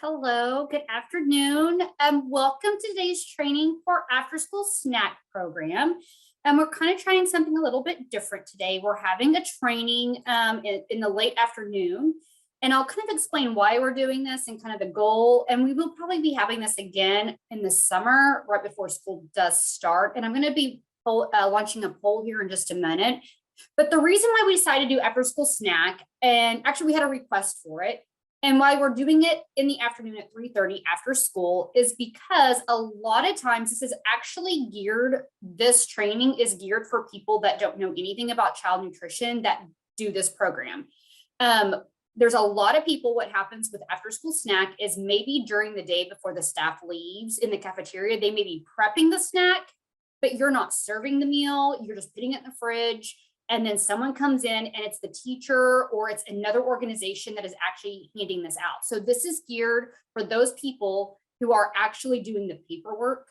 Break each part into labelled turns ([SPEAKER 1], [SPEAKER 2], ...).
[SPEAKER 1] Hello, good afternoon. Welcome to today's training for After School Snack Program. We're kind of trying something a little bit different today. We're having a training in the late afternoon, and I'll kind of explain why we're doing this and kind of the goal. And we will probably be having this again in the summer, right before school does start. And I'm going to be launching a poll here in just a minute. But the reason why we decided to do After School Snack, and actually we had a request for it, and why we're doing it in the afternoon at 3:30 after school is because a lot of times this training is geared for people that don't know anything about child nutrition that do this program. There's a lot of people, what happens with after school snack is maybe during the day before the staff leaves in the cafeteria, they may be prepping the snack, but you're not serving the meal, you're just putting it in the fridge. And then someone comes in and it's the teacher or it's another organization that is actually handing this out. So this is geared for those people who are actually doing the paperwork,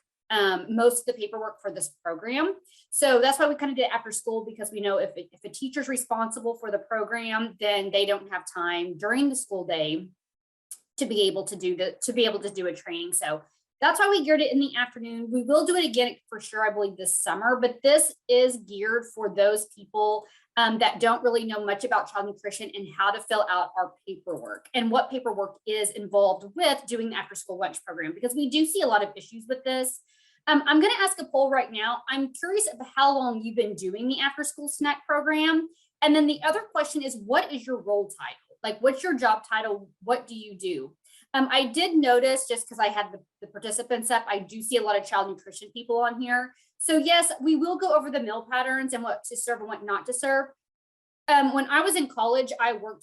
[SPEAKER 1] most of the paperwork for this program. So that's why we kind of did it after school, because we know if a teacher's responsible for the program, then they don't have time during the school day to be able to do a training. So that's why we geared it in the afternoon. We will do it again for sure, I believe, this summer, but this is geared for those people that don't really know much about child nutrition and how to fill out our paperwork and what paperwork is involved with doing the after school lunch program, because we do see a lot of issues with this. I'm going to ask a poll right now. I'm curious about how long you've been doing the after school snack program. And then the other question is, what is your role title? Like, what's your job title? What do you do? I did notice, just because I had the participants up, I do see a lot of child nutrition people on here. So yes, we will go over the meal patterns and what to serve and what not to serve. When I was in college, I went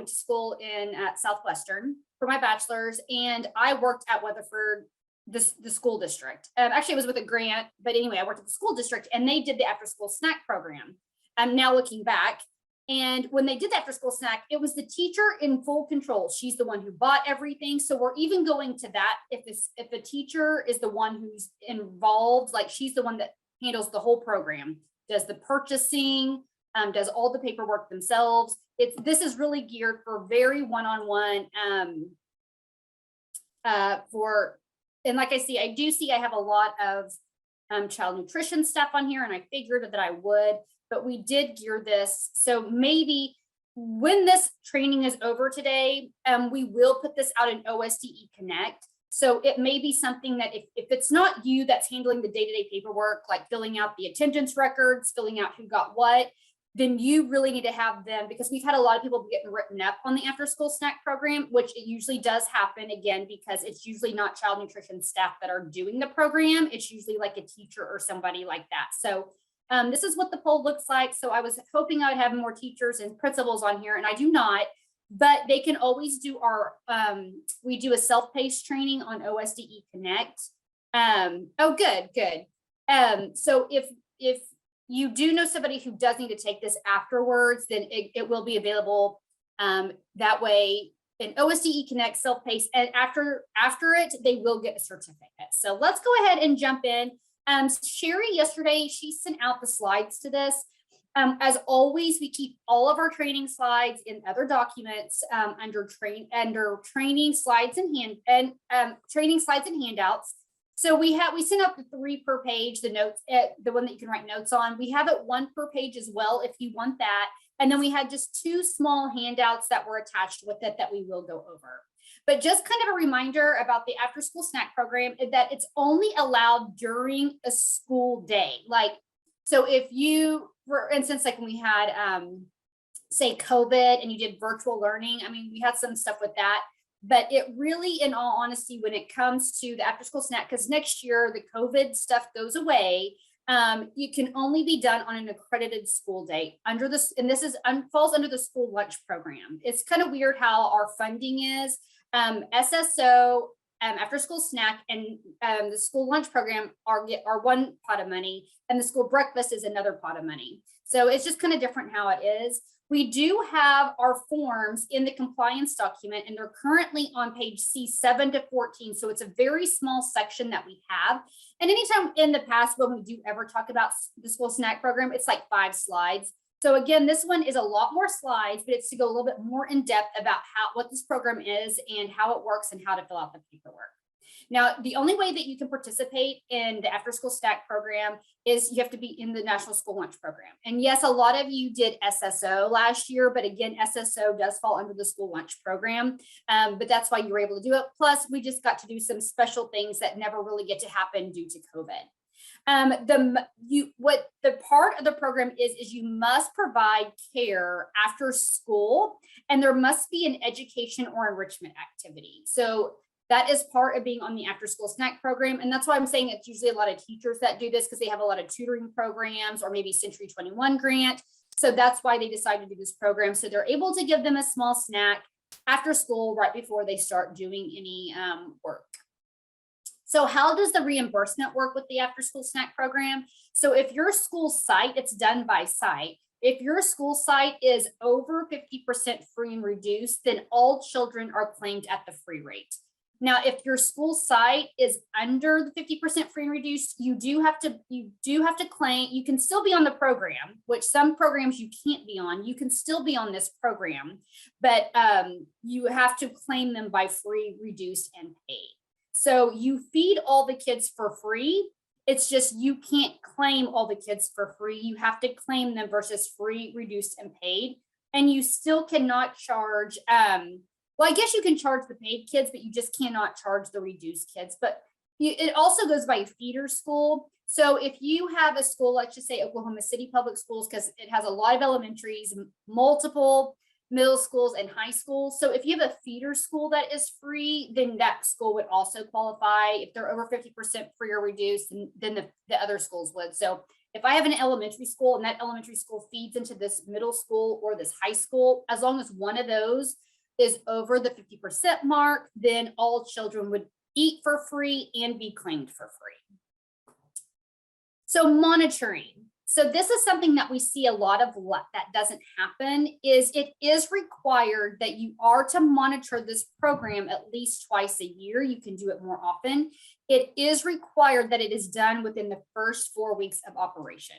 [SPEAKER 1] to school at Southwestern for my bachelor's, and I worked at Weatherford, the school district. Actually, it was with a grant, but anyway, I worked at the school district and they did the after school snack program. I'm now looking back. And when they did the after school snack, it was the teacher in full control. She's the one who bought everything. So we're even going to that. If the teacher is the one who's involved, like she's the one that handles the whole program, does the purchasing, does all the paperwork themselves. This is really geared for very one-on-one and like I have a lot of child nutrition stuff on here, and I figured that I would. But we did gear this. So maybe when this training is over today, we will put this out in OSDE Connect. So it may be something that if it's not you that's handling the day-to-day paperwork, like filling out the attendance records, filling out who got what, then you really need to have them, because we've had a lot of people getting written up on the after school snack program, which it usually does happen, again, because it's usually not child nutrition staff that are doing the program. It's usually like a teacher or somebody like that. So this is what the poll looks like. So I was hoping I would have more teachers and principals on here, and I do not, but they can always do we do a self-paced training on OSDE Connect. Oh, good. So if you do know somebody who does need to take this afterwards, then it will be available that way in OSDE Connect self-paced, and after it, they will get a certificate. So let's go ahead and jump in. Sherry yesterday, she sent out the slides to this. As always, we keep all of our training slides in other documents under training slides and training slides and handouts. So we sent out the 3 per page, the notes, the one that you can write notes on. We have it 1 per page as well if you want that. And then we had just 2 small handouts that were attached with it that we will go over. But just kind of a reminder about the after school snack program is that it's only allowed during a school day. Like, so if you, for instance, like when we had, say COVID and you did virtual learning, I mean, we had some stuff with that, but it really, in all honesty, when it comes to the after school snack, because next year the COVID stuff goes away, you can only be done on an accredited school day under this, and this falls under the school lunch program. It's kind of weird how our funding is. SSO, after school snack, and the school lunch program are one pot of money, and the school breakfast is another pot of money. So it's just kind of different how it is. We do have our forms in the compliance document, and they're currently on page C7 to 14. So it's a very small section that we have. And anytime in the past when we do ever talk about the school snack program, it's like 5 slides. So again, this one is a lot more slides, but it's to go a little bit more in depth about what this program is and how it works and how to fill out the paperwork. Now, the only way that you can participate in the after school snack program is you have to be in the National School Lunch Program. And yes, a lot of you did SSO last year, but again, SSO does fall under the school lunch program. But that's why you were able to do it. Plus, we just got to do some special things that never really get to happen due to COVID. What the part of the program is you must provide care after school, and there must be an education or enrichment activity. So that is part of being on the after school snack program. And that's why I'm saying it's usually a lot of teachers that do this, because they have a lot of tutoring programs or maybe Century 21 grant. So that's why they decided to do this program. So they're able to give them a small snack after school right before they start doing any work. So how does the reimbursement work with the after school snack program? So if your school site, it's done by site. If your school site is over 50% free and reduced, then all children are claimed at the free rate. Now, if your school site is under the 50% free and reduced, you do have to claim. You can still be on the program, which some programs you can't be on. You can still be on this program, but you have to claim them by free, reduced, and paid. So you feed all the kids for free. It's just you can't claim all the kids for free. You have to claim them versus free, reduced, and paid. And you still cannot charge. Well, I guess you can charge the paid kids, but you just cannot charge the reduced kids. But it also goes by feeder school. So if you have a school, let's just say Oklahoma City Public Schools, because it has a lot of elementaries, multiple middle schools and high schools. So if you have a feeder school that is free, then that school would also qualify. If they're over 50% free or reduced, then the other schools would. So if I have an elementary school and that elementary school feeds into this middle school or this high school, as long as one of those is over the 50% mark, then all children would eat for free and be claimed for free. So monitoring. So this is something that we see a lot of that doesn't happen. Is it is required that you are to monitor this program at least twice a year. You can do it more often. It is required that it is done within the first 4 weeks of operation.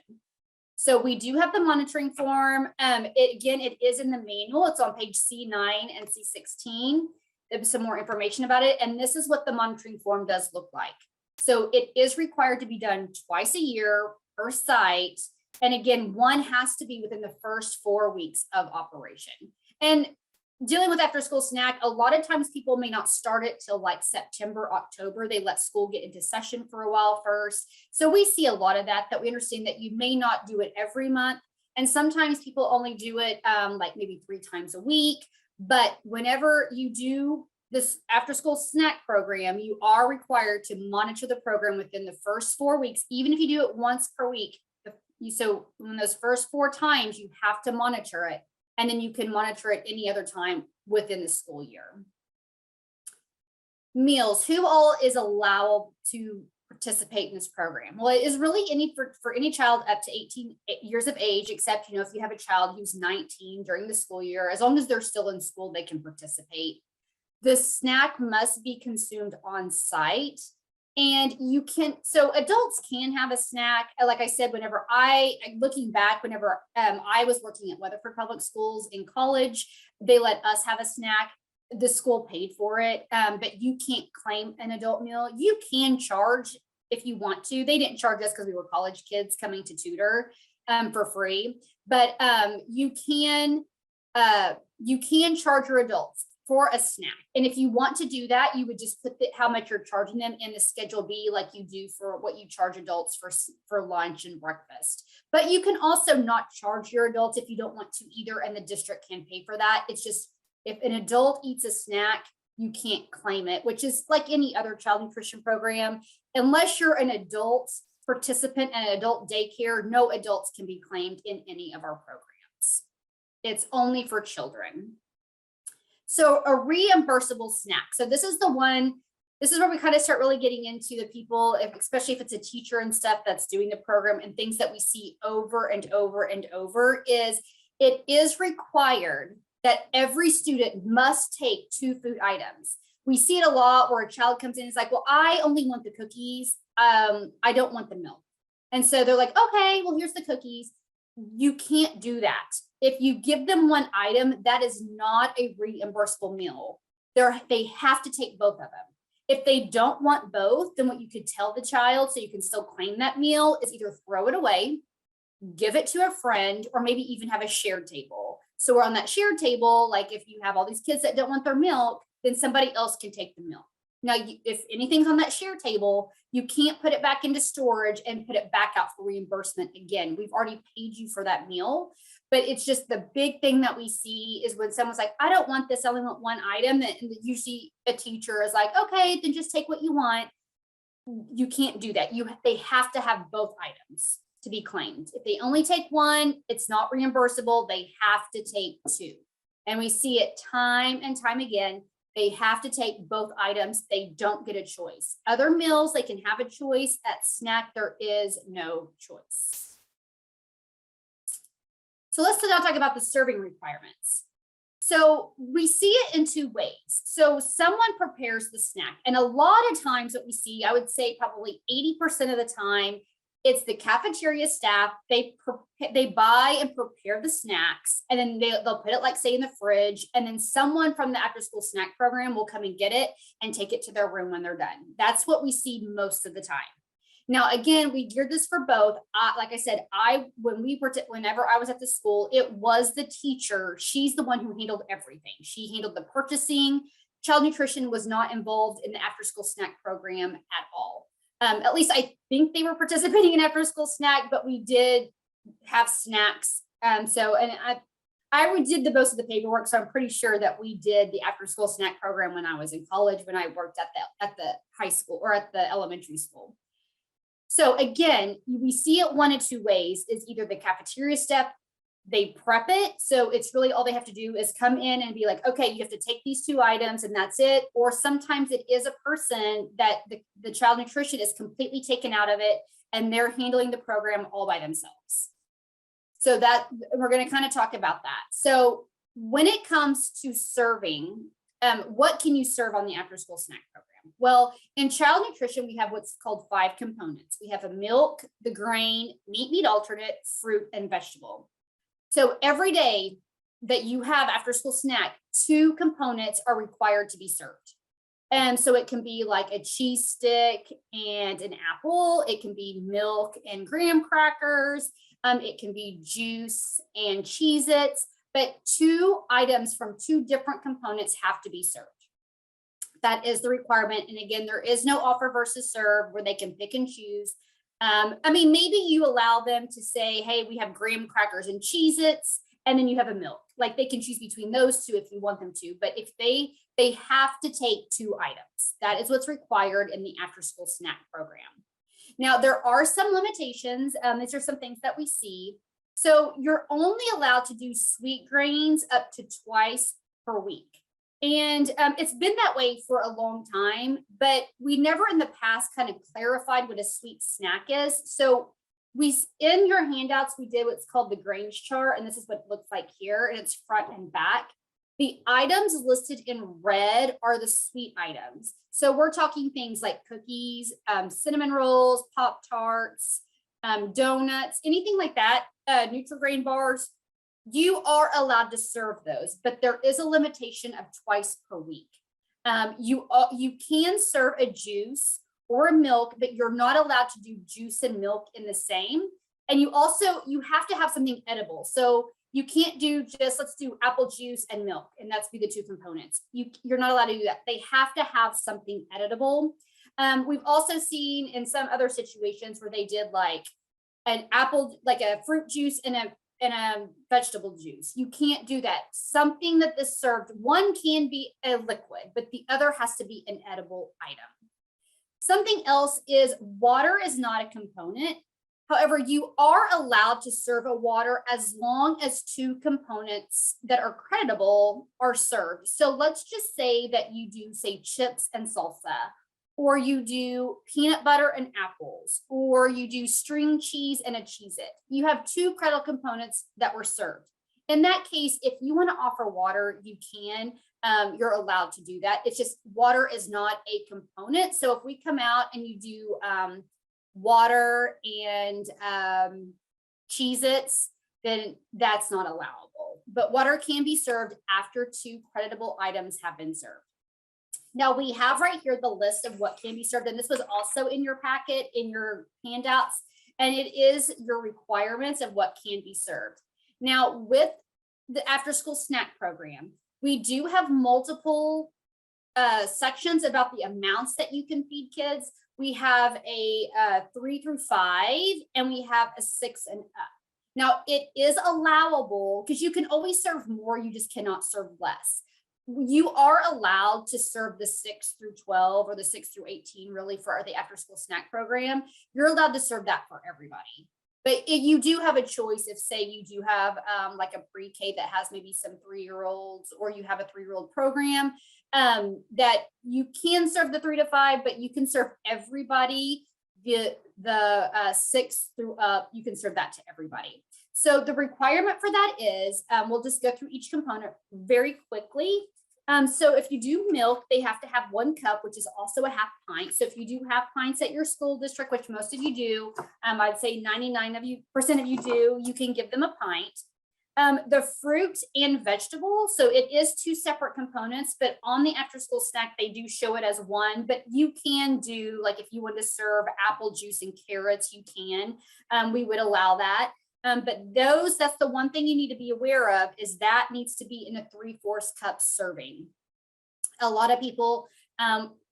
[SPEAKER 1] So we do have the monitoring form. It is in the manual. It's on page C9 and C16. There's some more information about it. And this is what the monitoring form does look like. So it is required to be done twice a year per site. And again, one has to be within the first 4 weeks of operation. And dealing with after school snack, a lot of times people may not start it till like September, October. They let school get into session for a while first. So we see a lot of that we understand that you may not do it every month. And sometimes people only do it like maybe 3 times a week. But whenever you do this after school snack program, you are required to monitor the program within the first 4 weeks, even if you do it once per week. So in those first 4 times, you have to monitor it. And then you can monitor it any other time within the school year. Meals, who all is allowed to participate in this program? Well, it is really for any child up to 18 years of age, except, if you have a child who's 19 during the school year, as long as they're still in school, they can participate. The snack must be consumed on site. And so adults can have a snack. Like I said, whenever looking back, whenever I was working at Weatherford Public Schools in college, they let us have a snack. The school paid for it, but you can't claim an adult meal. You can charge if you want to. They didn't charge us because we were college kids coming to tutor for free, but you can charge your adults for a snack. And if you want to do that, you would just put how much you're charging them in the Schedule B, like you do for what you charge adults for lunch and breakfast. But you can also not charge your adults if you don't want to either, and the district can pay for that. It's just, if an adult eats a snack, you can't claim it, which is like any other child nutrition program. Unless you're an adult participant in an adult daycare, no adults can be claimed in any of our programs. It's only for children. So a reimbursable snack. So this is where we kind of start really getting into the people, especially if it's a teacher and stuff that's doing the program, and things that we see over and over and over is it is required that every student must take 2 food items. We see it a lot where a child comes in and is like, well, I only want the cookies. I don't want the milk. And so they're like, okay, well, here's the cookies. you can't do that. If you give them one item, that is not a reimbursable meal. They have to take both of them. If they don't want both, then what you could tell the child so you can still claim that meal is either throw it away, give it to a friend, or maybe even have a shared table. So we're on that shared table, like if you have all these kids that don't want their milk, then somebody else can take the milk. Now, if anything's on that shared table, you can't put it back into storage and put it back out for reimbursement again. We've already paid you for that meal, but it's just the big thing that we see is when someone's like, I don't want this, I only want one item, and usually a teacher is like, okay, then just take what you want. You can't do that. They have to have both items to be claimed. If they only take one, it's not reimbursable. They have to take two. And we see it time and time again. They have to take both items. They don't get a choice. Other meals, they can have a choice. At snack, there is no choice. So let's now talk about the serving requirements. So we see it in two ways. So someone prepares the snack, and a lot of times what we see, I would say probably 80% of the time, it's the cafeteria staff. They buy and prepare the snacks, and then they'll put it, like, say, in the fridge, and then someone from the after school snack program will come and get it and take it to their room when they're done. That's what we see most of the time. Now, again, we geared this for both. Like I said, whenever I was at the school, it was the teacher. She's the one who handled everything. She handled the purchasing. Child nutrition was not involved in the after school snack program at all. At least I think they were participating in after school snack, but we did have snacks. I did the most of the paperwork, so I'm pretty sure that we did the after school snack program when I was in college, when I worked at the high school or at the elementary school. So again, we see it one of two ways: is either the cafeteria staff, they prep it. So it's really all they have to do is come in and be like, okay, you have to take these two items and that's it. Or sometimes it is a person that the child nutrition is completely taken out of it and they're handling the program all by themselves. So that we're going to kind of talk about that. So when it comes to serving, what can you serve on the after school snack program? Well, in child nutrition, we have what's called 5 components. We have a milk, the grain, meat alternate, fruit, and vegetable. So every day that you have after school snack, 2 components are required to be served. And so it can be like a cheese stick and an apple. It can be milk and graham crackers. It can be juice and Cheez-Its, but 2 items from 2 different components have to be served. That is the requirement. And again, there is no offer versus serve where they can pick and choose. Maybe you allow them to say, hey, we have graham crackers and Cheez-Its, and then you have a milk. Like, they can choose between those 2 if you want them to, but if they have to take 2 items. That is what's required in the after school snack program. Now, there are some limitations. These are some things that we see. So you're only allowed to do sweet grains up to twice per week. And it's been that way for a long time, but we never in the past kind of clarified what a sweet snack is. So in your handouts, we did what's called the grains chart, and this is what it looks like here, and it's front and back. The items listed in red are the sweet items. So we're talking things like cookies, cinnamon rolls, Pop-Tarts, donuts, anything like that, Nutri-Grain bars. You are allowed to serve those, but there is a limitation of twice per week. You can serve a juice or a milk, but you're not allowed to do juice and milk in the same. And you have to have something edible. So you can't do just, let's do apple juice and milk, and that's be the 2 components. You're not allowed to do that. They have to have something editable. We've also seen in some other situations where they did like an apple, like a fruit juice and a vegetable juice. You can't do that. Something that is served, one can be a liquid, but the other has to be an edible item. Something else is water is not a component. However, you are allowed to serve a water as long as 2 components that are creditable are served. So let's just say that you do, say, chips and salsa, or you do peanut butter and apples, or you do string cheese and a Cheez-It. You have 2 credible components that were served. In that case, if you want to offer water, you can. You're allowed to do that. It's just water is not a component. So if we come out and you do water and Cheez-Its, then that's not allowable. But water can be served after 2 creditable items have been served. Now we have right here the list of what can be served, and this was also in your packet, in your handouts, and it is your requirements of what can be served. Now with the after school snack program, we do have multiple sections about the amounts that you can feed kids. We have a 3 through 5, and we have a 6 and up. Now it is allowable because you can always serve more, you just cannot serve less. You are allowed to serve the 6 through 12 or the 6 through 18 really for the after school snack program. You're allowed to serve that for everybody. But you do have a choice if, say, you do have like a pre-K that has maybe some 3-year-olds, or you have a 3-year-old program that you can serve the 3 to 5, but you can serve everybody. The 6 through up, you can serve that to everybody. So the requirement for that is, we'll just go through each component very quickly. So if you do milk, they have to have 1 cup, which is also a half pint. So if you do have pints at your school district, which most of you do, I'd say 99% of you do, you can give them a pint. The fruit and vegetable, so it is 2 separate components, but on the after school snack, they do show it as 1, but you can do, like if you want to serve apple juice and carrots, you can, we would allow that. But that's the one thing you need to be aware of, is that needs to be in a 3/4 cup serving. A lot of people,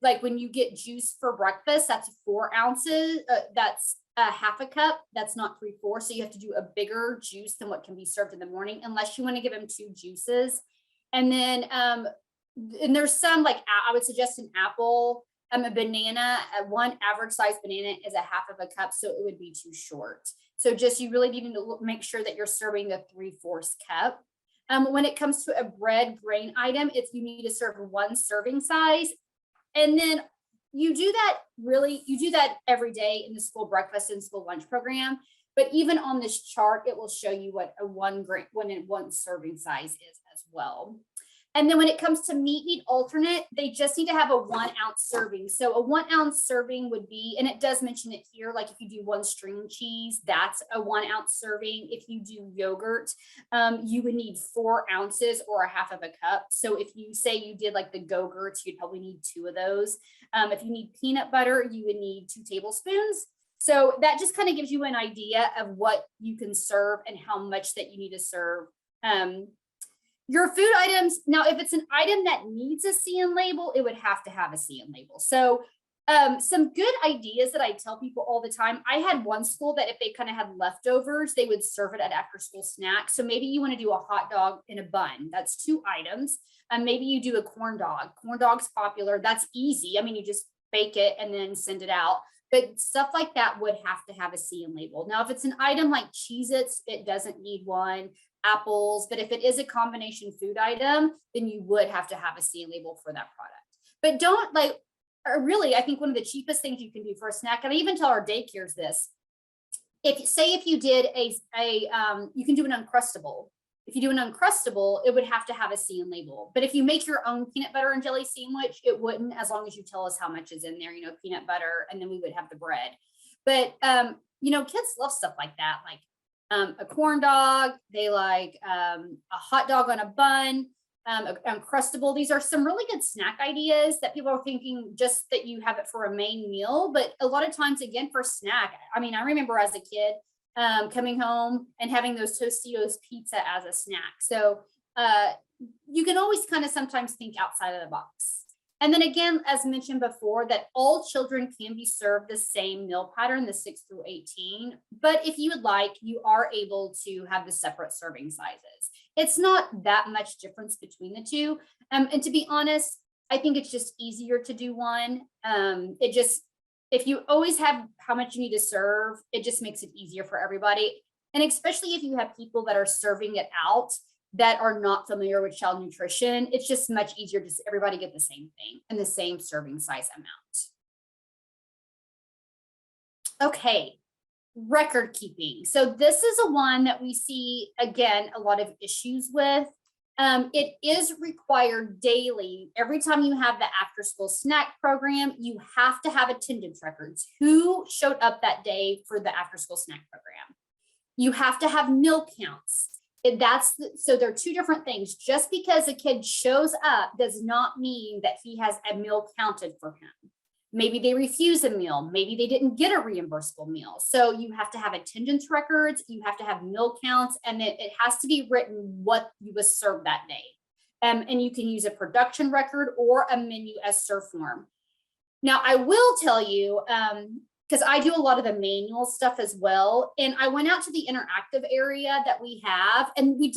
[SPEAKER 1] like when you get juice for breakfast, that's 4 ounces, that's half a cup, that's not 3/4. So you have to do a bigger juice than what can be served in the morning, unless you want to give them 2 juices. And then, and there's some, like I would suggest an apple, a banana, 1 average size banana is a half of a cup, so it would be too short. So just, you really need to make sure that you're serving the 3/4 cup. When it comes to a bread grain item, if you need to serve 1 serving size, and then you do that every day in the school breakfast and school lunch program. But even on this chart, it will show you what a 1 serving size is as well. And then when it comes to meat alternate, they just need to have a 1 ounce serving. So a 1 ounce serving would be, and it does mention it here, like if you do 1 string cheese, that's a 1 ounce serving. If you do yogurt, you would need 4 ounces or a half of a cup. So if you say you did like the Go-Gurts, you'd probably need 2 of those. If you need peanut butter, you would need 2 tablespoons. So that just kind of gives you an idea of what you can serve and how much that you need to serve. Your food items, now, if it's an item that needs a CN label, it would have to have a CN label. So some good ideas that I tell people all the time. I had one school that if they kind of had leftovers, they would serve it at after school snack. So maybe you want to do a hot dog in a bun. That's 2 items. Maybe you do a corn dog. Corn dog's popular. That's easy. I mean, you just bake it and then send it out. But stuff like that would have to have a CN label. Now, if it's an item like Cheez-Its, it doesn't need one. Apples, but if it is a combination food item, then you would have to have a CN label for that product. But don't really, I think one of the cheapest things you can do for a snack, and I even tell our daycares this, if you did you can do an Uncrustable. If you do an Uncrustable, it would have to have a CN label. But if you make your own peanut butter and jelly sandwich, it wouldn't, as long as you tell us how much is in there, peanut butter, and then we would have the bread. But, kids love stuff like that, like a corn dog, they like a hot dog on a bun, Uncrustable. These are some really good snack ideas that people are thinking just that you have it for a main meal. But a lot of times, again, for snack, I mean, I remember as a kid, coming home and having those Tostitos pizza as a snack. So you can always kind of sometimes think outside of the box. And then again, as mentioned before, that all children can be served the same meal pattern, the 6 through 18. But if you would like, you are able to have the separate serving sizes. It's not that much difference between the two. And to be honest, I think it's just easier to do one. If you always have how much you need to serve, it just makes it easier for everybody. And especially if you have people that are serving it out that are not familiar with child nutrition, it's just much easier to everybody get the same thing and the same serving size amount. Okay, record keeping. So this is a one that we see, again, a lot of issues with. It is required daily. Every time you have the after school snack program, you have to have attendance records. Who showed up that day for the after school snack program? You have to have meal counts. So there are two different things. Just because a kid shows up does not mean that he has a meal counted for him. Maybe they refuse a meal. Maybe they didn't get a reimbursable meal. So you have to have attendance records, you have to have meal counts, and it has to be written what you was served that day. And you can use a production record or a menu as served form. Now, I will tell you, because I do a lot of the manual stuff as well. And I went out to the interactive area that we have, and we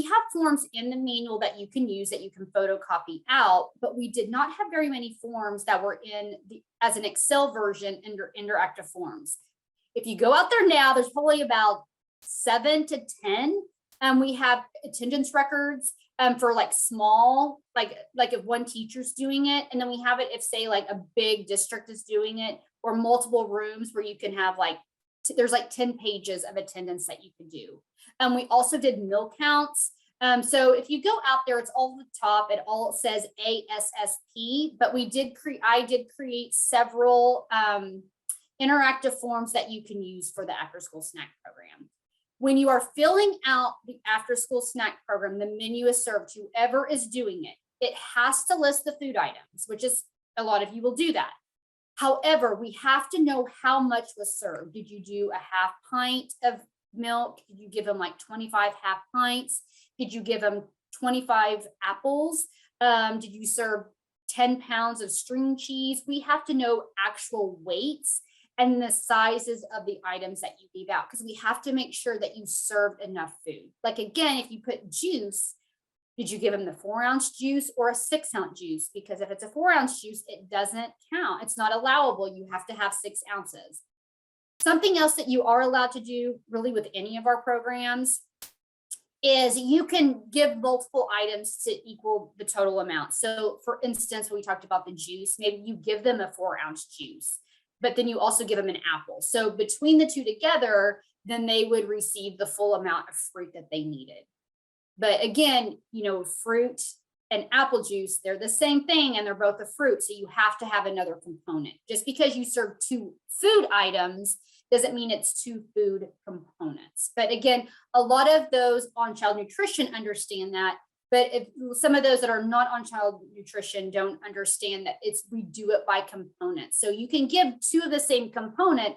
[SPEAKER 1] have forms in the manual that you can use that you can photocopy out, but we did not have very many forms that were as an Excel version under interactive forms. If you go out there now, there's probably about 7 to 10. We have attendance records for like small, like if one teacher's doing it, and then we have it if say like a big district is doing it, or multiple rooms where you can have like, there's like 10 pages of attendance that you can do. We also did meal counts. So if you go out there, it's all at the top, it all says ASSP, but I did create several interactive forms that you can use for the after school snack program. When you are filling out the after school snack program, the menu is served, whoever is doing it, it has to list the food items, which is a lot of you will do that. However, we have to know how much was served. Did you do a half pint of milk? Did you give them like 25 half pints? Did you give them 25 apples? Did you serve 10 pounds of string cheese? We have to know actual weights and the sizes of the items that you leave out, because we have to make sure that you served enough food. Like again, if you put juice, did you give them the 4-ounce juice or a 6-ounce juice? Because if it's a 4-ounce juice, it doesn't count. It's not allowable. You have to have 6 ounces. Something else that you are allowed to do really with any of our programs is you can give multiple items to equal the total amount. So for instance, when we talked about the juice, maybe you give them a 4-ounce juice, but then you also give them an apple. So between the two together, then they would receive the full amount of fruit that they needed. But again, fruit and apple juice, they're the same thing and they're both a fruit. So you have to have another component. Just because you serve 2 food items doesn't mean it's 2 food components. But again, a lot of those on child nutrition understand that. But if some of those that are not on child nutrition don't understand that we do it by components. So you can give 2 of the same component,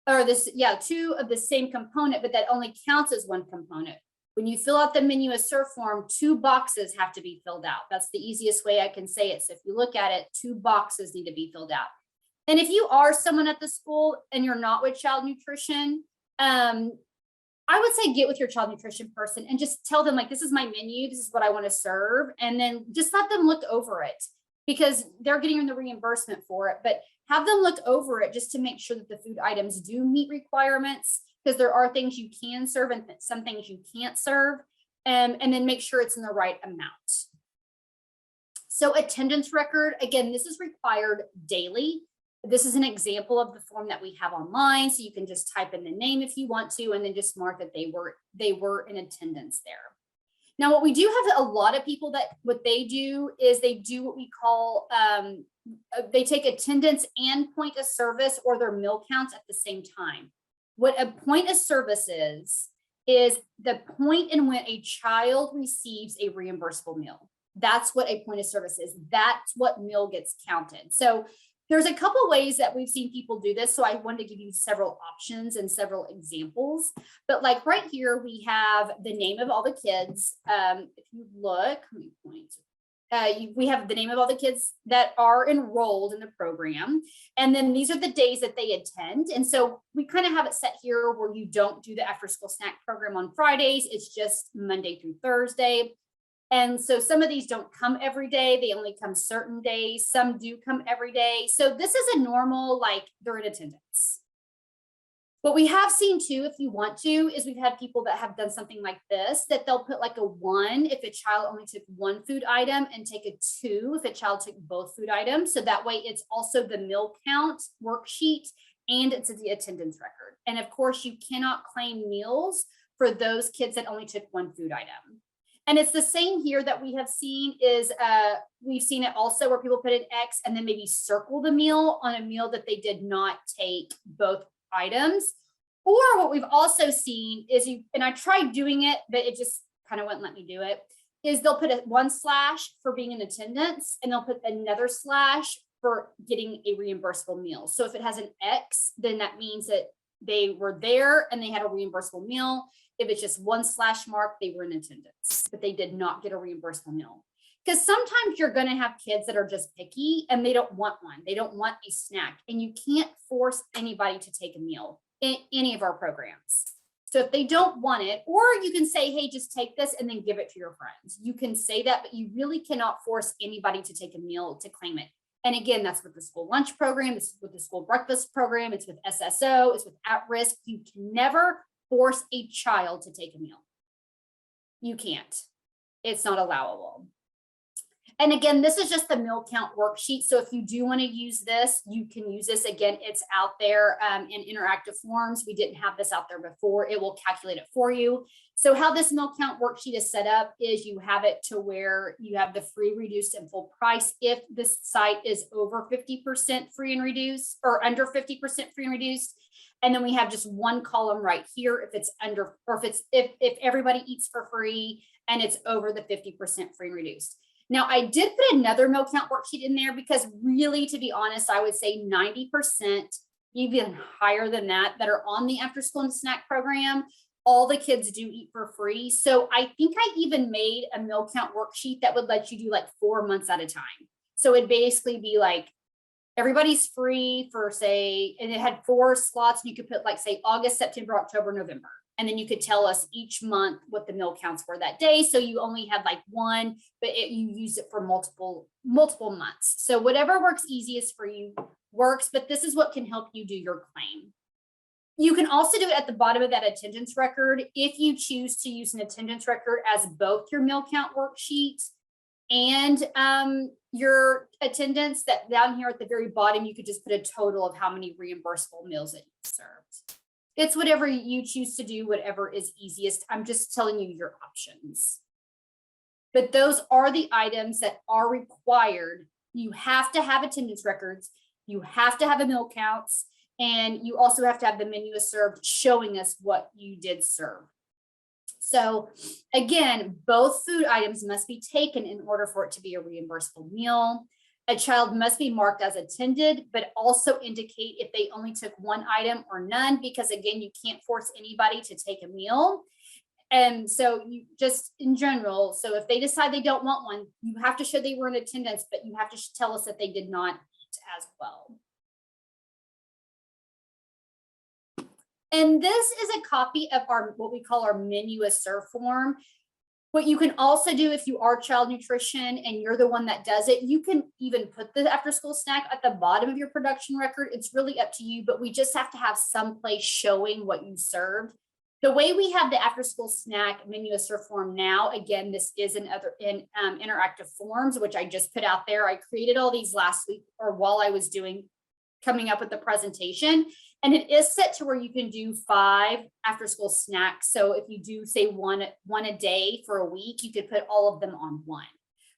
[SPEAKER 1] or 2 of the same component, but that only counts as 1 component. When you fill out the menu as served form, 2 boxes have to be filled out. That's the easiest way I can say it. So if you look at it, 2 boxes need to be filled out. And if you are someone at the school and you're not with child nutrition, I would say get with your child nutrition person and just tell them like, this is my menu, this is what I want to serve. And then just let them look over it, because they're getting the reimbursement for it, but have them look over it just to make sure that the food items do meet requirements, because there are things you can serve and some things you can't serve, and then make sure it's in the right amount. So attendance record, again, this is required daily. This is an example of the form that we have online. So you can just type in the name if you want to, and then just mark that they were in attendance there. Now, what we do have a lot of people that what they do is they do what we call, they take attendance and point of service or their meal counts at the same time. What a point of service is the point in when a child receives a reimbursable meal. That's what a point of service is. That's what meal gets counted. So there's a couple ways that we've seen people do this. So I wanted to give you several options and several examples. But like right here, we have the name of all the kids. If you look, let me point. We have the name of all the kids that are enrolled in the program. And then these are the days that they attend. And so we kind of have it set here where you don't do the after school snack program on Fridays. It's just Monday through Thursday. And so some of these don't come every day. They only come certain days. Some do come every day. So this is a normal, like they're in attendance. What we have seen too, if you want to, is we've had people that have done something like this, that they'll put like a 1 if a child only took 1 food item, and take a 2 if a child took both food items. So that way it's also the meal count worksheet and it's the attendance record. And of course you cannot claim meals for those kids that only took 1 food item. And it's the same here that we have seen is we've seen it also where people put an X and then maybe circle the meal on a meal that they did not take both items. Or what we've also seen is and I tried doing it, but it just kind of wouldn't let me do it, is they'll put one slash for being in attendance and they'll put another slash for getting a reimbursable meal. So if it has an X, then that means that they were there and they had a reimbursable meal. If it's just one slash mark, they were in attendance, but they did not get a reimbursable meal. Because sometimes you're going to have kids that are just picky and they don't want one. They don't want a snack, and you can't force anybody to take a meal in any of our programs. So if they don't want it, or you can say, hey, just take this and then give it to your friends. You can say that, but you really cannot force anybody to take a meal to claim it. And again, that's with the school lunch program, this is with the school breakfast program, it's with SSO, it's with at-risk. You can never force a child to take a meal. You can't. It's not allowable. And again, this is just the meal count worksheet. So if you do want to use this, you can use this. Again, it's out there in interactive forms. We didn't have this out there before. It will calculate it for you. So how this meal count worksheet is set up is you have it to where you have the free, reduced, and full price if this site is over 50% free and reduced, or under 50% free and reduced. And then we have just one column right here if it's under, or if everybody eats for free and it's over the 50% free and reduced. Now, I did put another meal count worksheet in there because really, to be honest, I would say 90%, even higher than that are on the after school and snack program. All the kids do eat for free. So I think I even made a meal count worksheet that would let you do like 4 months at a time. So it'd basically be like, everybody's free for say, and it had 4 slots, and you could put like say August, September, October, November. And then you could tell us each month what the meal counts were that day. So you only had like one, but you use it for multiple months. So whatever works easiest for you works, but this is what can help you do your claim. You can also do it at the bottom of that attendance record if you choose to use an attendance record as both your meal count worksheet and your attendance. That down here at the very bottom, you could just put a total of how many reimbursable meals that you served. It's whatever you choose to do, whatever is easiest. I'm just telling you your options. But those are the items that are required. You have to have attendance records. You have to have a meal counts. And you also have to have the menu as served showing us what you did serve. So again, both food items must be taken in order for it to be a reimbursable meal. A child must be marked as attended, but also indicate if they only took one item or none, because again, you can't force anybody to take a meal. And so you just in general, so if they decide they don't want one, you have to show they were in attendance, but you have to tell us that they did not eat as well. And this is a copy of our, what we call our menu as served form. What you can also do if you are child nutrition and you're the one that does it, you can even put the after school snack at the bottom of your production record. It's really up to you, but we just have to have some place showing what you served. The way we have the after school snack menu as served form now, again, this is in interactive forms, which I just put out there. I created all these last week or while I was coming up with the presentation. And it is set to where you can do 5 after school snacks. So if you do say one a day for a week, you could put all of them on one.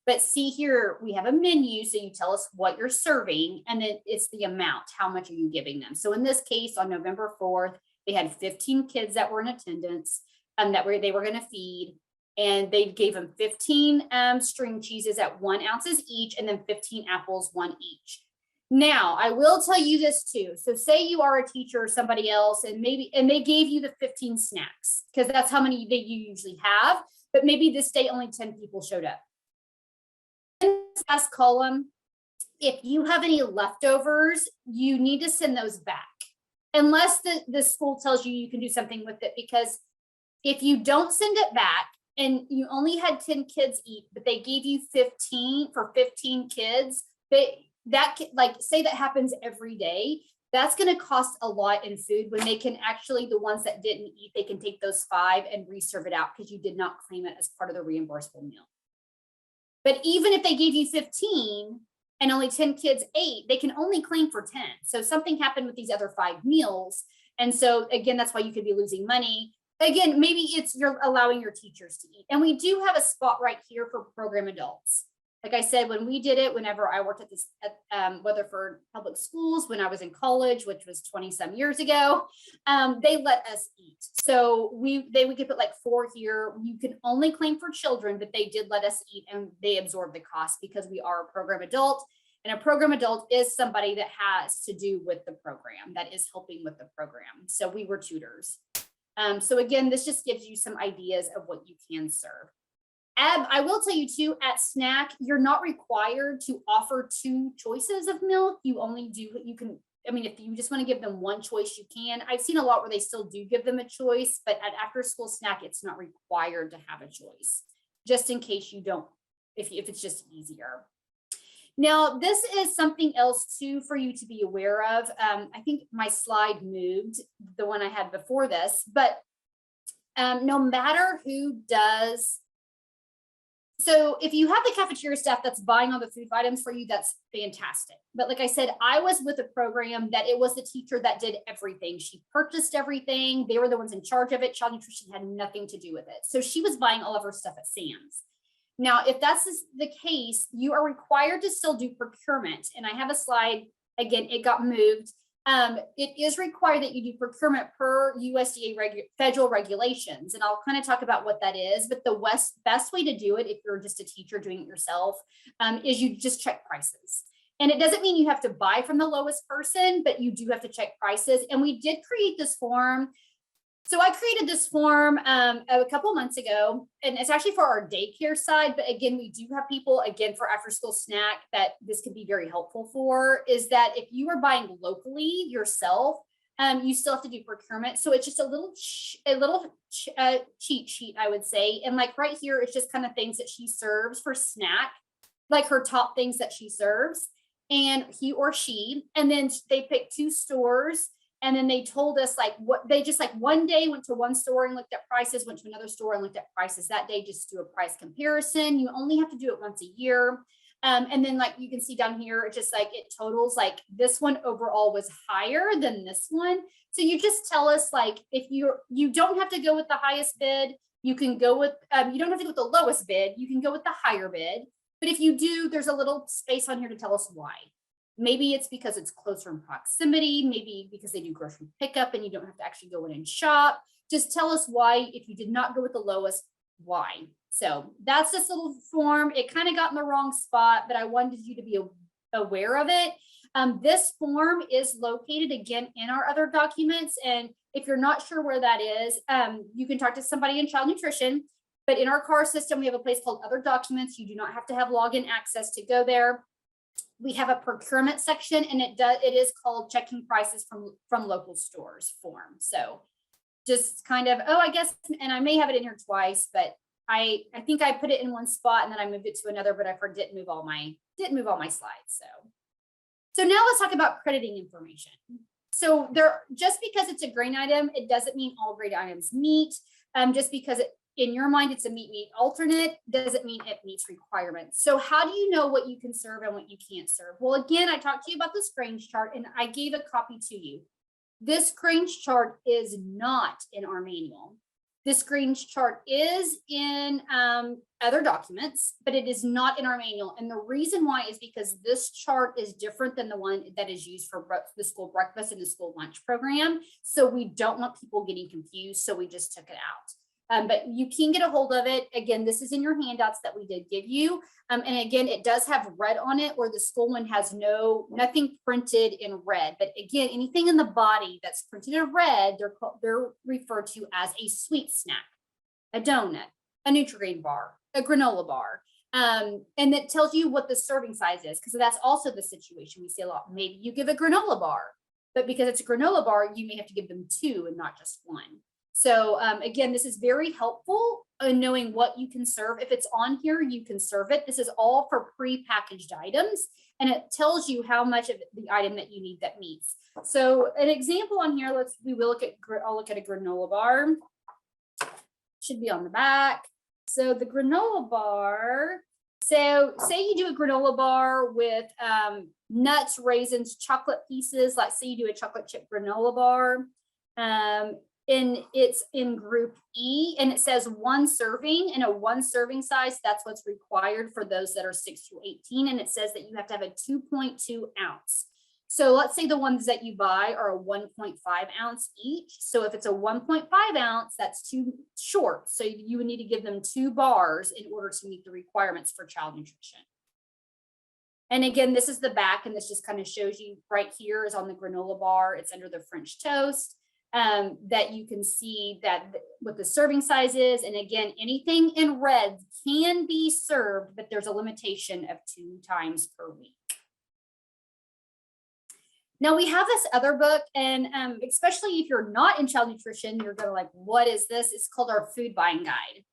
[SPEAKER 1] But see here, we have a menu. So you tell us what you're serving, and then it's the amount, how much are you giving them? So in this case, on November 4th, they had 15 kids that were in attendance they were going to feed. And they gave them 15 string cheeses at 1 ounces each, and then 15 apples, 1 each. Now, I will tell you this too. So say you are a teacher or somebody else, and they gave you the 15 snacks because that's how many that you usually have, but maybe this day only 10 people showed up. In this last column, if you have any leftovers, you need to send those back unless the school tells you you can do something with it, because if you don't send it back and you only had 10 kids eat, but they gave you 15 for 15 kids, say that happens every day, that's going to cost a lot in food when they can actually, the ones that didn't eat, they can take those 5 and reserve it out because you did not claim it as part of the reimbursable meal. But even if they gave you 15 and only 10 kids ate, they can only claim for 10. So something happened with these other 5 meals. And so again, that's why you could be losing money. Again, maybe it's you're allowing your teachers to eat. And we do have a spot right here for program adults. Like I said, when we did it, whenever I worked at Weatherford Public Schools, when I was in college, which was 20 some years ago, they let us eat. So we could put like 4 here. You can only claim for children, but they did let us eat and they absorbed the cost because we are a program adult. And a program adult is somebody that has to do with the program, that is helping with the program. So we were tutors. So again, this just gives you some ideas of what you can serve. I will tell you too, at Snack, you're not required to offer 2 choices of milk. You only do what you can. I mean, if you just want to give them 1 choice, you can. I've seen a lot where they still do give them a choice, but at after school snack, it's not required to have a choice, just in case you don't, if it's just easier. Now, this is something else too for you to be aware of. I think my slide moved, the one I had before this, but no matter who does. So if you have the cafeteria staff that's buying all the food items for you, that's fantastic. But like I said, I was with a program that it was the teacher that did everything. She purchased everything. They were the ones in charge of it. Child nutrition had nothing to do with it. So she was buying all of her stuff at Sam's. Now, if that's the case, you are required to still do procurement. And I have a slide, again, it got moved. It is required that you do procurement per USDA federal regulations. And I'll kind of talk about what that is, but the best way to do it, if you're just a teacher doing it yourself, is you just check prices. And it doesn't mean you have to buy from the lowest person, but you do have to check prices. And we did create this form. So I created this form a couple months ago, and it's actually for our daycare side. But again, we do have people, again, for after school snack that this could be very helpful for, is that if you are buying locally yourself, you still have to do procurement. So it's just a little cheat sheet, I would say. And like right here, it's just kind of things that she serves for snack, like her top things that she serves, and he or she, and then they pick 2 stores. And then they told us like what they just like one day went to one store and looked at prices, went to another store and looked at prices. That day, just do a price comparison. You only have to do it once a year. And then like you can see down here, it's just like it totals like this one overall was higher than this one. So you just tell us like if you don't have to go with the highest bid, you can go with you don't have to go with the lowest bid, you can go with the higher bid. But if you do, there's a little space on here to tell us why. Maybe it's because it's closer in proximity, maybe because they do grocery pickup and you don't have to actually go in and shop. Just tell us why, if you did not go with the lowest, why. So that's this little form. It kind of got in the wrong spot, but I wanted you to be aware of it. This form is located again in our other documents. And if you're not sure where that is, you can talk to somebody in child nutrition. But in our CAR system, we have a place called other documents. You do not have to have login access to go there. We have a procurement section, and it is called checking prices from local stores form. So just kind of, I guess, and I may have it in here twice, but I think I put it in one spot and then I moved it to another, but I didn't move all my slides. So now let's talk about crediting information. So just because it's a grain item, it doesn't mean all grain items meet. Just because in your mind, it's a meat alternate, doesn't mean it meets requirements. So how do you know what you can serve and what you can't serve? Well, again, I talked to you about this grains chart and I gave a copy to you. This grains chart is not in our manual. This grains chart is in other documents, but it is not in our manual. And the reason why is because this chart is different than the one that is used for the school breakfast and the school lunch program. So we don't want people getting confused. So we just took it out. But you can get a hold of it. Again, this is in your handouts that we did give you. And again, it does have red on it, where the school one has nothing printed in red. But again, anything in the body that's printed in red, they're referred to as a sweet snack, a donut, a Nutri-Grain bar, a granola bar. And it tells you what the serving size is, because that's also the situation we see a lot. Maybe you give a granola bar, but because it's a granola bar, you may have to give them 2 and not just 1. So again, this is very helpful in knowing what you can serve. If it's on here, you can serve it. This is all for pre-packaged items, and it tells you how much of the item that you need that meets. So an example on here, I'll look at a granola bar. Should be on the back. So the granola bar, so say you do a granola bar with nuts, raisins, chocolate pieces, like say you do a chocolate chip granola bar. it's in group E, and it says 1 serving, and a 1 serving size, that's what's required for those that are 6 through 18. And it says that you have to have a 2.2 ounce. So let's say the ones that you buy are a 1.5 ounce each. So if it's a 1.5 ounce, that's too short. So you would need to give them 2 bars in order to meet the requirements for child nutrition. And again, this is the back, and this just kind of shows you right here is on the granola bar. It's under the French toast, that you can see that what the serving size is. And again, anything in red can be served, but there's a limitation of 2 times per week. Now we have this other book, and especially if you're not in child nutrition, you're going to like, what is this? It's called our food buying guide.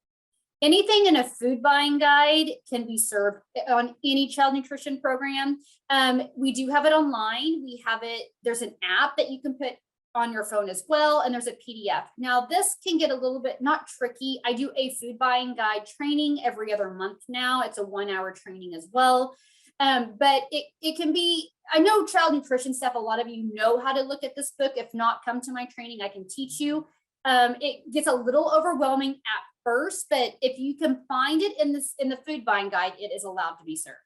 [SPEAKER 1] Anything in a food buying guide can be served on any child nutrition program. We do have it online. We have it, there's an app that you can put on your phone as well, and there's a PDF. Now this can get a little bit, not tricky. I do a food buying guide training every other month now. It's a 1-hour training as well. But it can be, I know child nutrition stuff, a lot of you know how to look at this book. If not, come to my training, I can teach you. It gets a little overwhelming at first, but if you can find it in the food buying guide, it is allowed to be served.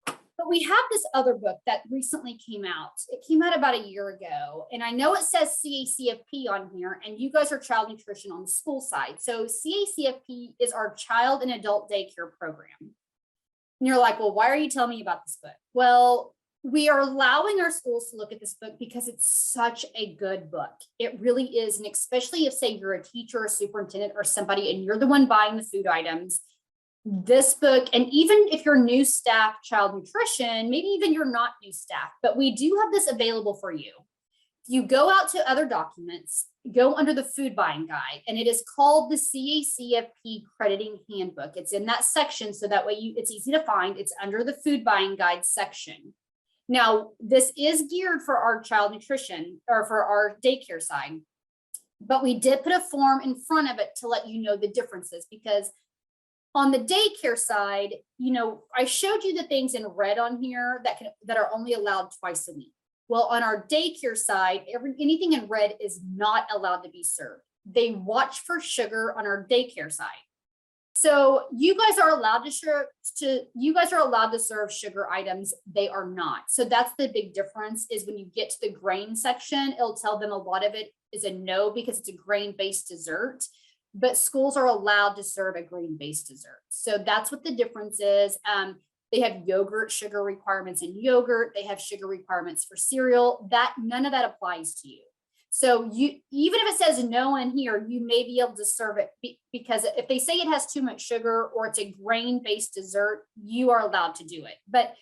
[SPEAKER 1] But we have this other book that recently came out. It came out about a year ago, and I know it says CACFP on here, and you guys are child nutrition on the school side. So CACFP is our child and adult daycare program. And you're like, well, why are you telling me about this book? Well, we are allowing our schools to look at this book because it's such a good book. It really is. And especially if, say, you're a teacher or a superintendent or somebody and you're the one buying the food items, this book, and even if you're new staff child nutrition, maybe even you're not new staff, but we do have this available for you. If you go out to other documents, go under the food buying guide, and it is called the CACFP Crediting Handbook. It's in that section, so that way it's easy to find. It's under the food buying guide section. Now, this is geared for our child nutrition or for our daycare side, but we did put a form in front of it to let you know the differences, because on the daycare side, you know, I showed you the things in red on here that are only allowed twice a week. Well, on our daycare side, anything in red is not allowed to be served. They watch for sugar on our daycare side. So you guys are allowed to serve sugar items. They are not. So that's the big difference, is when you get to the grain section, it'll tell them a lot of it is a no because it's a grain-based dessert, but schools are allowed to serve a grain-based dessert. So that's what the difference is. They have yogurt sugar requirements in yogurt. They have sugar requirements for cereal. None of that applies to you. So even if it says no in here, you may be able to serve it, because if they say it has too much sugar or it's a grain-based dessert, you are allowed to do it. But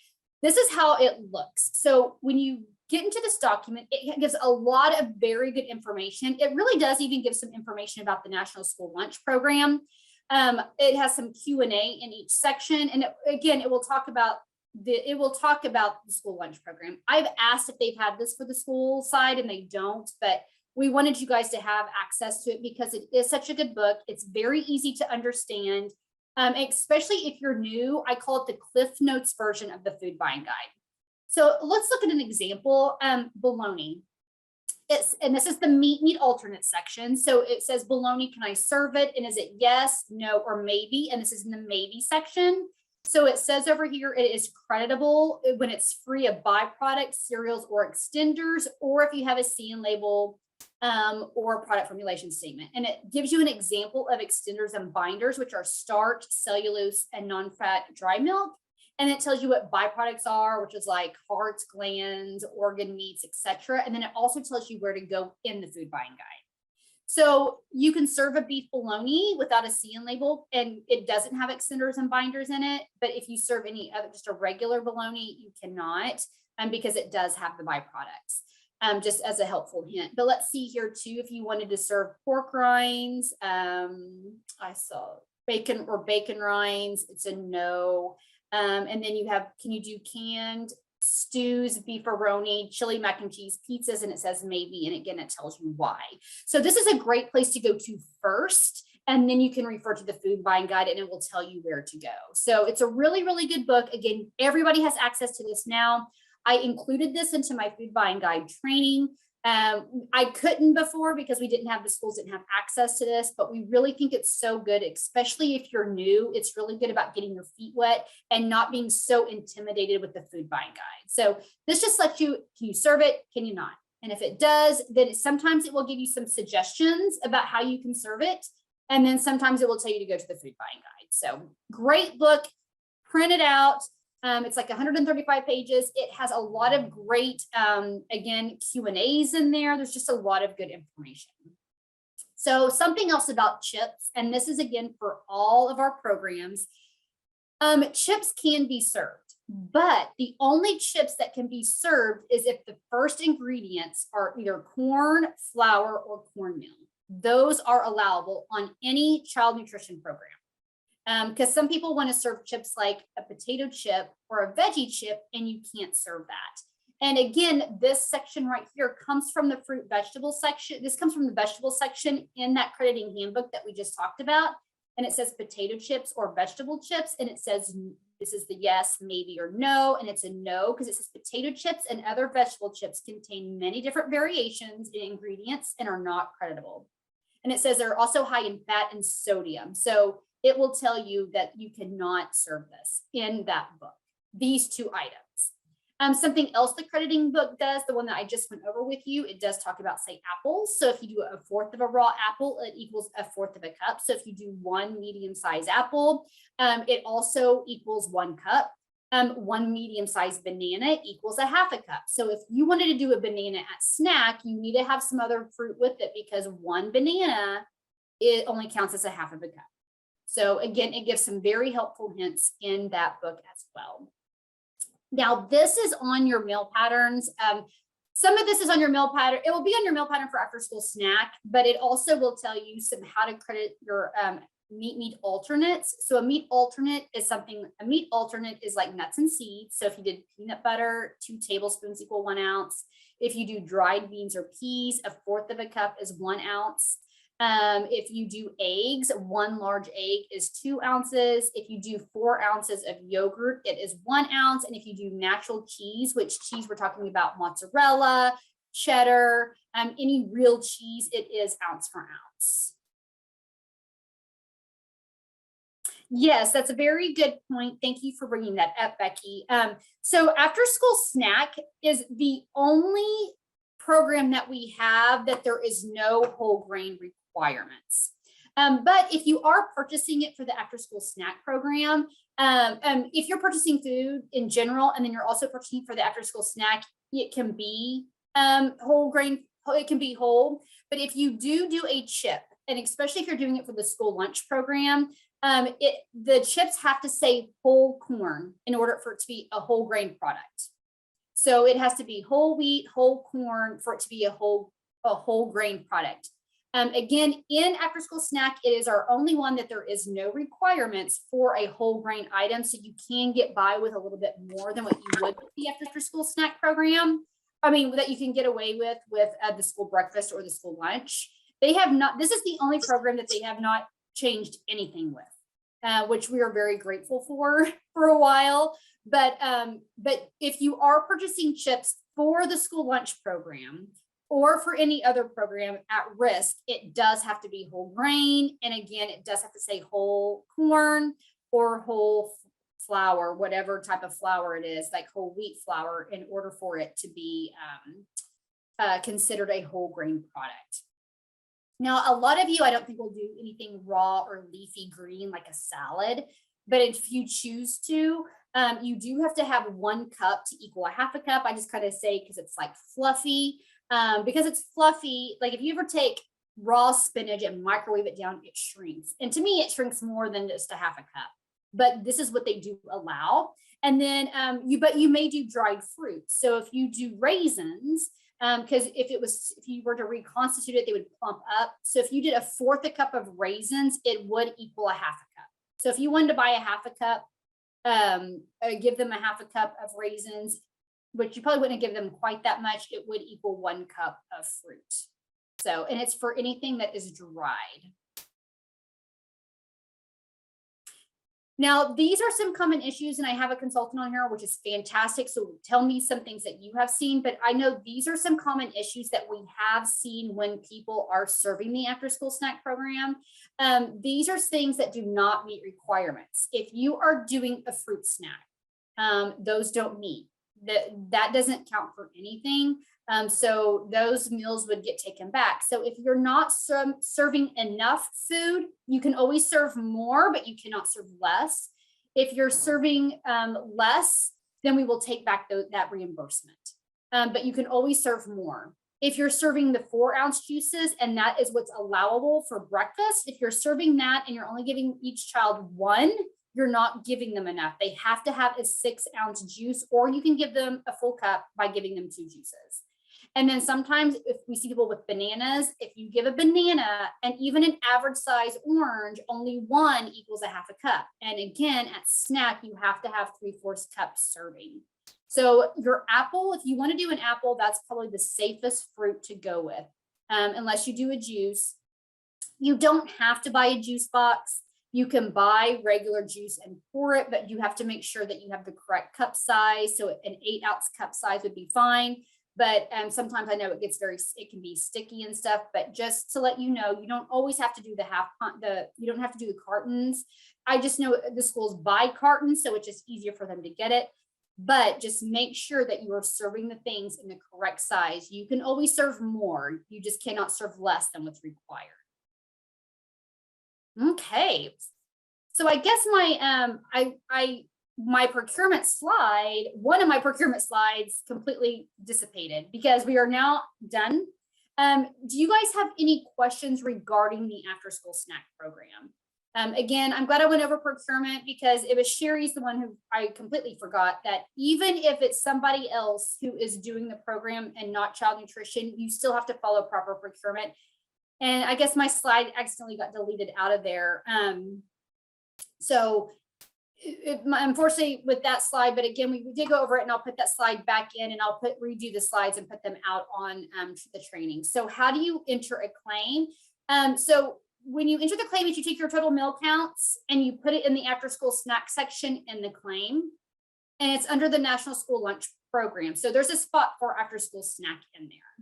[SPEAKER 1] this is how it looks. So when you get into this document, it gives a lot of very good information. It really does even give some information about the National School Lunch Program. It has some Q&A in each section, and it will talk about the school lunch program. I've asked if they've had this for the school side, and they don't, but we wanted you guys to have access to it because it is such a good book. It's very easy to understand, especially if you're new. I call it the Cliff Notes version of the food buying guide. So let's look at an example. Bologna. And this is the meat alternate section. So it says bologna, can I serve it? And is it yes, no, or maybe? And this is in the maybe section. So it says over here, it is creditable when it's free of byproducts, cereals, or extenders, or if you have a CN label or product formulation statement. And it gives you an example of extenders and binders, which are starch, cellulose, and non-fat dry milk. And it tells you what byproducts are, which is like hearts, glands, organ meats, etc. And then it also tells you where to go in the food buying guide. So you can serve a beef bologna without a CN label, and it doesn't have extenders and binders in it. But if you serve any other, just a regular bologna, you cannot, because it does have the byproducts, just as a helpful hint. But let's see here too, if you wanted to serve pork rinds, I saw bacon rinds, it's a no. And then you have, can you do canned stews, beefaroni, chili, mac and cheese, pizzas, and it says maybe, and again, it tells you why. So this is a great place to go to first, and then you can refer to the food buying guide and it will tell you where to go. So it's a really, really good book. Again, everybody has access to this now. I included this into my food buying guide training. I couldn't before because the schools didn't have access to this, but we really think it's so good, especially if you're new. It's really good about getting your feet wet and not being so intimidated with the food buying guide. So this just lets you, can you serve it? Can you not? And if it does, then sometimes it will give you some suggestions about how you can serve it. And then sometimes it will tell you to go to the food buying guide. So great book, print it out. It's like 135 pages. It has a lot of great, again, Q&As in there. There's just a lot of good information. So something else about chips, and this is again for all of our programs, chips can be served, but the only chips that can be served is if the first ingredients are either corn, flour, or cornmeal. Those are allowable on any child nutrition program. Because some people want to serve chips like a potato chip or a veggie chip, and you can't serve that. And again, this section right here comes from the fruit vegetable section. This comes from the vegetable section in that crediting handbook that we just talked about. And it says potato chips or vegetable chips. And it says, this is the yes, maybe, or no. And it's a no because it says potato chips and other vegetable chips contain many different variations in ingredients and are not creditable. And it says they're also high in fat and sodium. So it will tell you that you cannot serve this in that book, these two items. Something else the crediting book does, the one that I just went over with you, it does talk about, say, apples. So if you do 1/4 of a raw apple, it equals 1/4 of a cup. So if you do 1 medium-sized apple, it also equals 1 cup. 1 medium-sized banana equals 1/2 a cup. So if you wanted to do a banana at snack, you need to have some other fruit with it because 1 banana, it only counts as 1/2 of a cup. So again, it gives some very helpful hints in that book as well. Now, this is on your meal patterns. Some of this is on your meal pattern. It will be on your meal pattern for after school snack, but it also will tell you how to credit your meat alternates. So a meat alternate is like nuts and seeds. So if you did peanut butter, 2 tablespoons equal 1 ounce. If you do dried beans or peas, 1/4 of a cup is 1 ounce. If you do eggs, 1 large egg is 2 ounces. If you do 4 ounces of yogurt, it is 1 ounce. And if you do natural cheese, which cheese we're talking about, mozzarella, cheddar, any real cheese, it is ounce for ounce. Yes, that's a very good point. Thank you for bringing that up, Becky. So after school snack is the only program that we have that there is no whole grain requirements. But if you are purchasing it for the after school snack program, if you're purchasing food in general, and then you're also purchasing for the after school snack, it can be whole grain, it can be whole. But if you do a chip, and especially if you're doing it for the school lunch program, the chips have to say whole corn in order for it to be a whole grain product. So it has to be whole wheat, whole corn for it to be a whole grain product. Again, in after school snack, it is our only one that there is no requirements for a whole grain item. So you can get by with a little bit more than what you would with the after school snack program. I mean, that you can get away with the school breakfast or the school lunch. They have not, this is the only program that they have not changed anything with, which we are very grateful for a while. But if you are purchasing chips for the school lunch program or for any other program at risk, it does have to be whole grain. And again, it does have to say whole corn or whole flour, whatever type of flour it is, like whole wheat flour, in order for it to be considered a whole grain product. Now, a lot of you, I don't think will do anything raw or leafy green like a salad, but if you choose to, you do have to have 1 cup to equal 1/2 a cup. I just kind of say because it's like fluffy, because it's fluffy. Like if you ever take raw spinach and microwave it down, it shrinks. And to me, it shrinks more than just 1/2 a cup. But this is what they do allow. And then you may do dried fruit. So if you do raisins, because if you were to reconstitute it, they would plump up. So if you did 1/4 a cup of raisins, it would equal 1/2 a cup. So if you wanted to buy 1/2 a cup, give them 1/2 a cup of raisins, which you probably wouldn't give them quite that much, it would equal 1 cup of fruit. So, and it's for anything that is dried. Now, these are some common issues, and I have a consultant on here, which is fantastic. So tell me some things that you have seen, but I know these are some common issues that we have seen when people are serving the after school snack program. These are things that do not meet requirements. If you are doing a fruit snack, those don't meet. That doesn't count for anything. So those meals would get taken back. So if you're not serving enough food, you can always serve more, but you cannot serve less. If you're serving less, then we will take back that reimbursement. But you can always serve more. If you're serving the 4-ounce juices, and that is what's allowable for breakfast, if you're serving that and you're only giving each child 1, you're not giving them enough. They have to have a 6-ounce juice, or you can give them a full cup by giving them 2 juices. And then sometimes if we see people with bananas, if you give a banana and even an average size orange, only 1 equals a half a cup. And again, at snack, you have to have 3/4 cups serving. So your apple, if you want to do an apple, that's probably the safest fruit to go with, unless you do a juice. You don't have to buy a juice box. You can buy regular juice and pour it, but you have to make sure that you have the correct cup size. So an 8-ounce cup size would be fine. But sometimes I know it can be sticky and stuff, but just to let you know, you don't always have to do you don't have to do the cartons. I just know the schools buy cartons, so it's just easier for them to get it. But just make sure that you are serving the things in the correct size. You can always serve more. You just cannot serve less than what's required. Okay. So I guess my procurement slide, one of my procurement slides completely dissipated because we are now done. Do you guys have any questions regarding the after school snack program? Again, I'm glad I went over procurement because it was Sherry's the one who I completely forgot that even if it's somebody else who is doing the program and not child nutrition, you still have to follow proper procurement. And I guess my slide accidentally got deleted out of there. Unfortunately with that slide, but again, we did go over it, and I'll put that slide back in, and I'll redo the slides and put them out on the training. So how do you enter a claim? So when you enter the claim, you take your total meal counts and you put it in the after school snack section in the claim, and it's under the National School Lunch Program. So there's a spot for after school snack in there.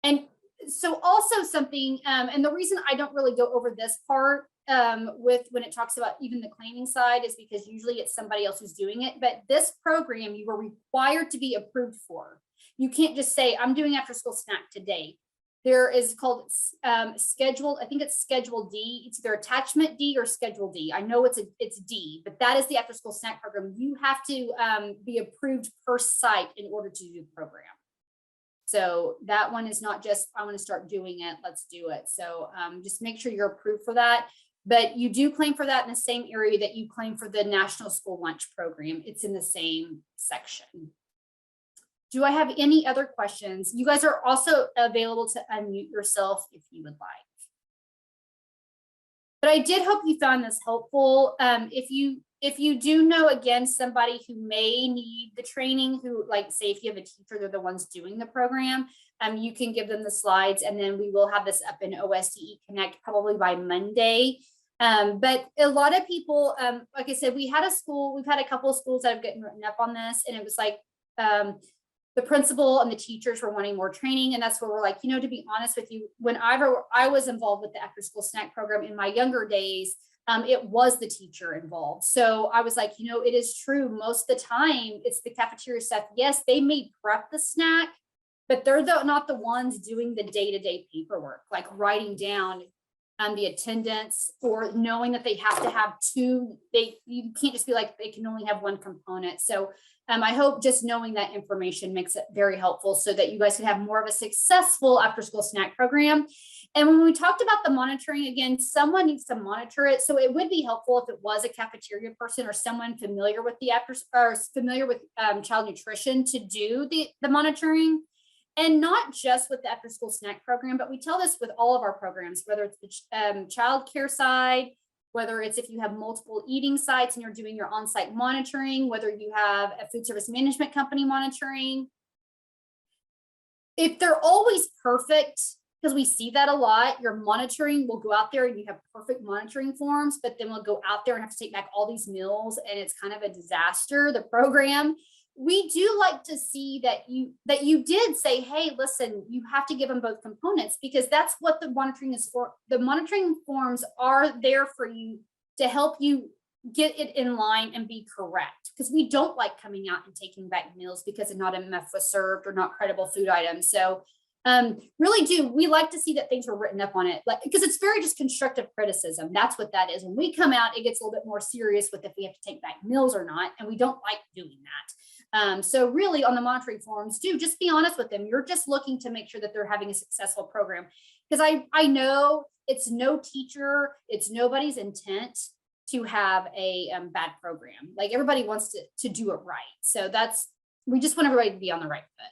[SPEAKER 1] And so also something, and the reason I don't really go over this part when it talks about even the claiming side is because usually it's somebody else who's doing it, but this program you are required to be approved for. You can't just say, I'm doing after school snack today. There is called scheduled, I think it's Schedule D. It's either Attachment D or Schedule D. I know it's D, but that is the after school snack program. You have to be approved per site in order to do the program. So that one is not just, I want to start doing it, let's do it. So just make sure you're approved for that. But you do claim for that in the same area that you claim for the National School Lunch Program. It's in the same section. Do I have any other questions? You guys are also available to unmute yourself if you would like. But I did hope you found this helpful. If you do know, again, somebody who may need the training, who, like, say if you have a teacher, they're the ones doing the program, you can give them the slides, and then we will have this up in OSDE Connect probably by Monday. But a lot of people, like I said, we've had a couple of schools that have gotten written up on this, and it was like the principal and the teachers were wanting more training. And that's where we're like, to be honest with you, whenever I was involved with the after school snack program in my younger days, it was the teacher involved. So I was like, it is true. Most of the time it's the cafeteria staff. Yes, they may prep the snack, but they're not the ones doing the day-to-day paperwork, like writing down the attendance, or knowing that they have to have 2. You can't just be like, they can only have 1 component. So I hope just knowing that information makes it very helpful so that you guys can have more of a successful after school snack program. And when we talked about the monitoring, again, someone needs to monitor it. So it would be helpful if it was a cafeteria person or someone familiar with child nutrition to do the monitoring. And not just with the after school snack program, but we tell this with all of our programs, whether it's the child care side, whether it's if you have multiple eating sites and you're doing your on-site monitoring, whether you have a food service management company monitoring. If they're always perfect, because we see that a lot. Your monitoring will go out there and you have perfect monitoring forms, but then we'll go out there and have to take back all these meals and it's kind of a disaster, the program. We do like to see that you did say, hey, listen, you have to give them both components, because that's what the monitoring is for. The monitoring forms are there for you to help you get it in line and be correct, because we don't like coming out and taking back meals because it's not enough was served or not credible food items. So really do we like to see that things were written up on it, like, because it's very just constructive criticism. That's what that is. When we come out, it gets a little bit more serious with if we have to take back meals or not, and we don't like doing that. So really on the monitoring forms, do just be honest with them. You're just looking to make sure that they're having a successful program, because I know it's no teacher, it's nobody's intent to have a bad program. Like, everybody wants to do it right. So we just want everybody to be on the right foot.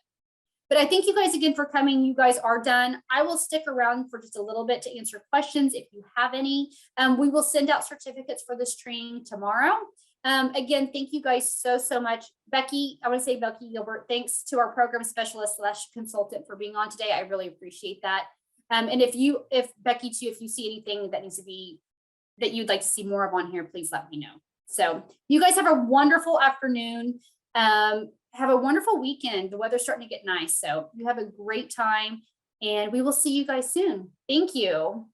[SPEAKER 1] But I thank you guys again for coming. You guys are done. I will stick around for just a little bit to answer questions if you have any. We will send out certificates for this training tomorrow. Again, thank you guys so much. Becky, I want to say Becky Gilbert, thanks to our program specialist / consultant for being on today. I really appreciate that. And if Becky too, if you see anything that needs to be, that you'd like to see more of on here, please let me know. So you guys have a wonderful afternoon. Have a wonderful weekend. The weather's starting to get nice. So you have a great time, and we will see you guys soon. Thank you.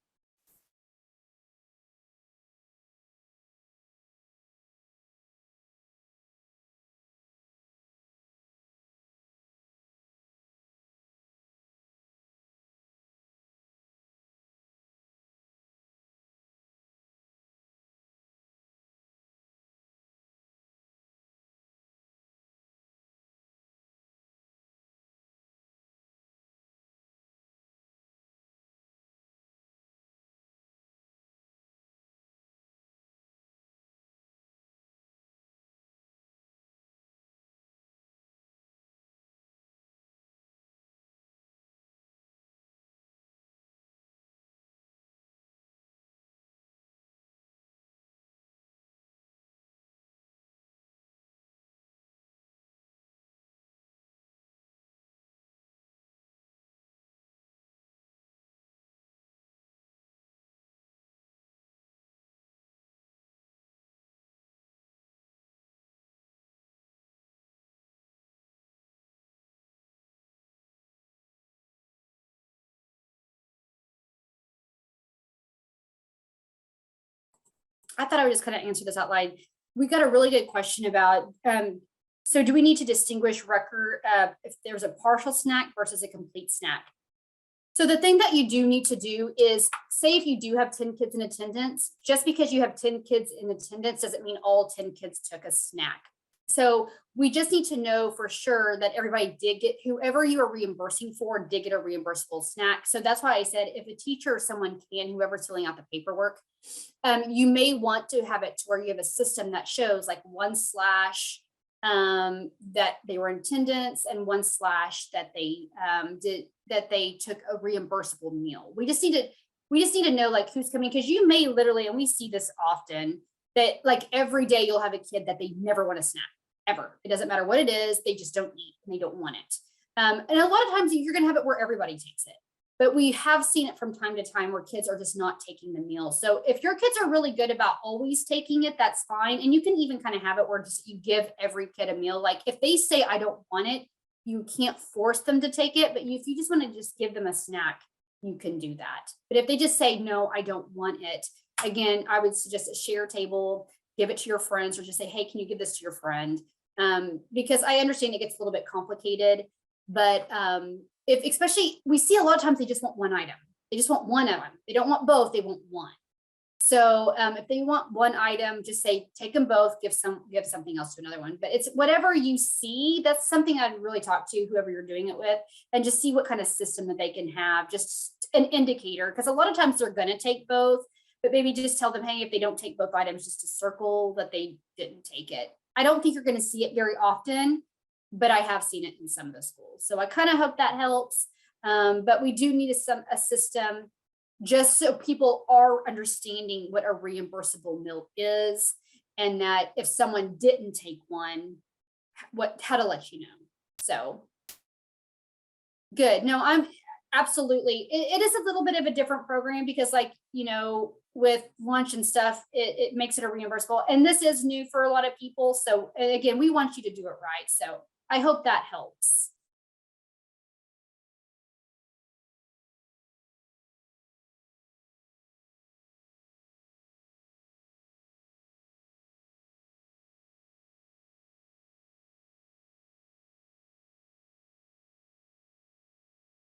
[SPEAKER 1] I thought I would just kind of answer this out loud. We got a really good question about, so do we need to distinguish record if there's a partial snack versus a complete snack? So the thing that you do need to do is, say if you do have 10 kids in attendance, just because you have 10 kids in attendance doesn't mean all 10 kids took a snack. So we just need to know for sure that everybody did get, whoever you are reimbursing for did get a reimbursable snack. So that's why I said, if a teacher or someone can, whoever's filling out the paperwork, you may want to have it to where you have a system that shows like 1/ that they were in attendance and 1/ that they took a reimbursable meal. We just need to know like who's coming, because you may literally, and we see this often, that like every day you'll have a kid that they never want a snack ever. It doesn't matter what it is, they just don't eat and they don't want it. And a lot of times you're going to have it where everybody takes it. But we have seen it from time to time where kids are just not taking the meal. So if your kids are really good about always taking it, that's fine. And you can even kind of have it where just you give every kid a meal. Like if they say, I don't want it, you can't force them to take it. But if you just want to just give them a snack, you can do that. But if they just say, no, I don't want it, again, I would suggest a share table, give it to your friends, or just say, hey, can you give this to your friend? Because I understand it gets a little bit complicated, but if especially we see a lot of times they just want one item. They just want one item. They don't want both, they want one. So if they want one item, just say, take them both, give something else to another one. But it's whatever you see, that's something I'd really talk to whoever you're doing it with, and just see what kind of system that they can have, just an indicator. Because a lot of times they're going to take both, but maybe just tell them, hey, if they don't take both items, just to circle that they didn't take it. I don't think you're going to see it very often, but I have seen it in some of the schools. So I kind of hope that helps. But we do need a system just so people are understanding what a reimbursable meal is, and that if someone didn't take one, how to let you know. So good. No, absolutely. It is a little bit of a different program because like, you know, with lunch and stuff, it makes it a reimbursable. And this is new for a lot of people. So again, we want you to do it right. So I hope that helps.